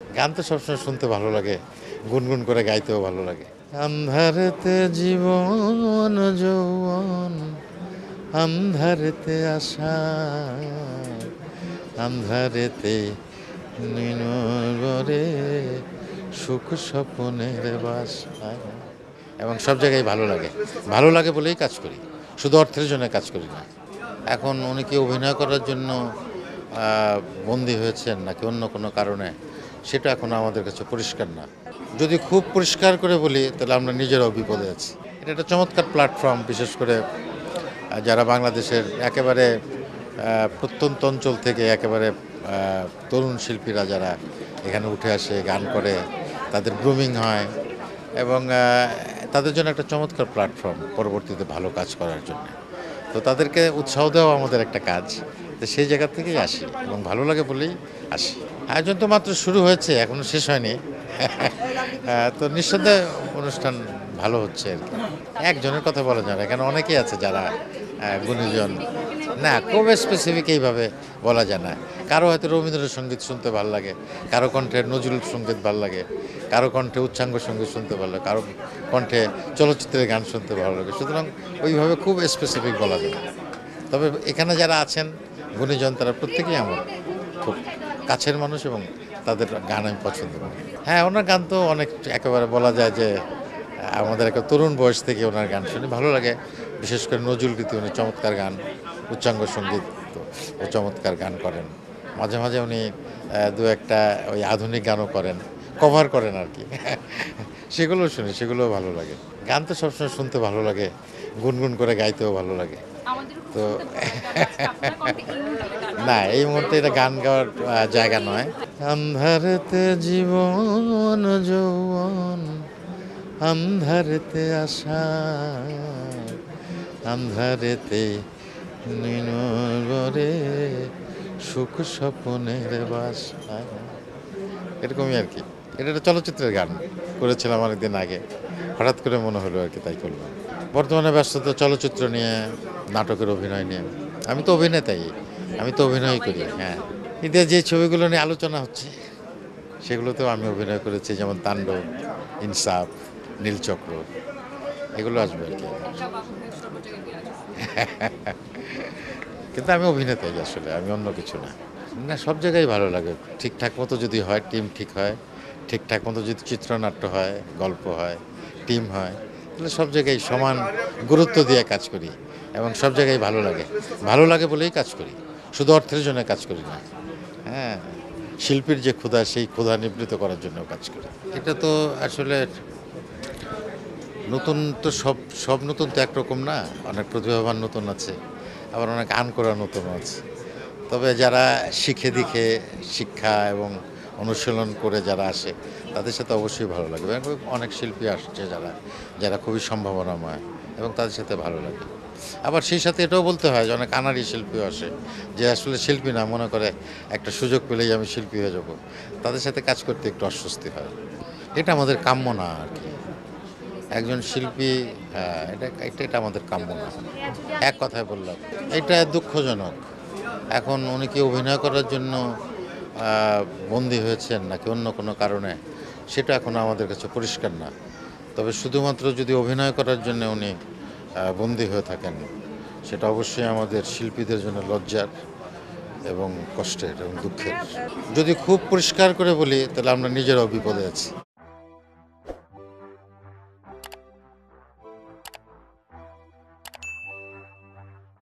গান তো সবসময় শুনতে ভালো লাগে, গুনগুন করে গাইতেও ভালো লাগে। আন্ধারেতে জীবন যৌবন, আন্ধারেতে আশা, আন্ধারেতে নির্ভরে সুখ স্বপ্নের বাসা। এবং সব জায়গায় ভালো লাগে, ভালো লাগে বলেই কাজ করি, শুধু অর্থের জন্য কাজ করি না। এখন উনি কি অভিনয় করার জন্য বন্দী হয়েছেন নাকি অন্য কোনো কারণে, সেটা এখনো আমাদের কাছে পরিষ্কার না। যদি খুব পরিষ্কার করে বলি তাহলে আমরা নিজেরাও বিপদে আছি। এটা একটা চমৎকার প্ল্যাটফর্ম, বিশেষ করে যারা বাংলাদেশের একেবারে প্রত্যন্ত অঞ্চল থেকে একেবারে তরুণ শিল্পীরা যারা এখানে উঠে আসে, গান করে, তাদের গ্রুমিং হয় এবং তাদের জন্য একটা চমৎকার প্ল্যাটফর্ম পরবর্তীতে ভালো কাজ করার জন্য। তো তাদেরকে উৎসাহ দেওয়া আমাদের একটা কাজ। তো সেই জায়গা থেকেই আসি এবং ভালো লাগে বলেই আসি। আয়োজন তো মাত্র শুরু হয়েছে, এখনো শেষ হয়নি। তো নিঃসন্দেহে অনুষ্ঠান ভালো হচ্ছে আর কি। একজনের কথা বলা যায় না, এখানে অনেকেই আছে যারা গুণীজন। না, খুব স্পেসিফিক এইভাবে বলা যায় না। কারো হয়তো রবীন্দ্রসঙ্গীত শুনতে ভালো লাগে, কারো কণ্ঠে নজরুল সঙ্গীত ভালো লাগে, কারো কণ্ঠে উচ্চাঙ্গ সঙ্গীত শুনতে ভালো লাগে, কারো কণ্ঠে চলচ্চিত্রের গান শুনতে ভালো লাগে। সুতরাং ওইভাবে খুব স্পেসিফিক বলা যায় না। তবে এখানে যারা আছেন গুণীজন, তারা প্রত্যেকেই আমার খুব কাছের মানুষ এবং তাদের গান আমি পছন্দ করি। হ্যাঁ, ওনার গান তো অনেক, একেবারে বলা যায় যে আমাদের একটা তরুণ বয়স থেকে ওনার গান শুনি, ভালো লাগে। বিশেষ করে নজরুল গীতি, উনি চমৎকার গান, উচ্চাঙ্গ সঙ্গীত ও চমৎকার গান করেন। মাঝে মাঝে উনি দু একটা ওই আধুনিক গানও করেন, কভার করেন আর কি। সেগুলো শুনি, সেগুলোও ভালো লাগে। গান তো সবসময় শুনতে ভালো লাগে, গুনগুন করে গাইতেও ভালো লাগে। তো না, এই মুহূর্তে এটা গান গাওয়ার জায়গা নয়। আন্ধারেতে জীবন যৌবন, আন্ধারেতে আশা, আন্ধারেতে নির্ভরে সুখ স্বপ্নের বাসা। এরকমই আর কি। এটা একটা চলচ্চিত্রের গান করেছিলাম অনেকদিন আগে, হঠাৎ করে মনে হলো আর কি, তাই করলাম। বর্তমানে ব্যস্ততা চলচ্চিত্র নিয়ে, নাটকের অভিনয় নিয়ে। আমি তো অভিনেতাই, আমি তো অভিনয় করি। হ্যাঁ, ঈদে যে ছবিগুলো নিয়ে আলোচনা হচ্ছে সেগুলোতেও আমি অভিনয় করেছি, যেমন তাণ্ডব, ইনসাফ, নীলচক্র, এগুলো আসবে আর কি। কিন্তু আমি অভিনেতাই আসলে, আমি অন্য কিছু না। না, সব জায়গায় ভালো লাগে, ঠিকঠাক মতো যদি হয়, টিম ঠিক হয়, ঠিকঠাক মতো যদি চিত্রনাট্য হয়, গল্প হয়, টিম হয়, তাহলে সব জায়গায় সমান গুরুত্ব দিয়ে কাজ করি এবং সব জায়গায় ভালো লাগে, ভালো লাগে বলেই কাজ করি, শুধু অর্থের জন্য কাজ করি না। হ্যাঁ, শিল্পীর যে ক্ষুধা, সেই ক্ষুধা নিবৃত্ত করার জন্য কাজ করি। এটা তো আসলে নতুন, তো সব সব নতুন তো একরকম না, অনেক প্রতিভাবান নতুন আছে, আবার অনেক আনকরা নতুন আছে। তবে যারা শিখে দিখে, শিক্ষা এবং অনুশীলন করে যারা আসে, তাদের সাথে অবশ্যই ভালো লাগে। এবং অনেক শিল্পী আসছে যারা, যারা খুবই সম্ভাবনাময়, এবং তাদের সাথে ভালো লাগে। আবার সেই সাথে এটাও বলতে হয় যে অনেক আনাড়ি শিল্পীও আসে, যে আসলে শিল্পী না, মনে করে একটা সুযোগ পেলেই আমি শিল্পী হয়ে যাব। তাদের সাথে কাজ করতে একটু অস্বস্তি হয়। এটা আমাদের কাম্য না আর কি। একজন শিল্পী, এটা আমাদের কাম্য না। এক কথায় বললাম, এটা দুঃখজনক। এখন উনি কি অভিনয় করার জন্য বন্দী হয়েছেন নাকি অন্য কোনো কারণে, সেটা এখনো আমাদের কাছে পরিষ্কার না। তবে শুধুমাত্র যদি অভিনয় করার জন্য উনি বন্দী হয়ে থাকেন, সেটা অবশ্যই আমাদের শিল্পীদের জন্য লজ্জার এবং কষ্টের এবং দুঃখের। যদি খুব পরিষ্কার করে বলি তাহলে আমরা নিজেরাও বিপদে আছি।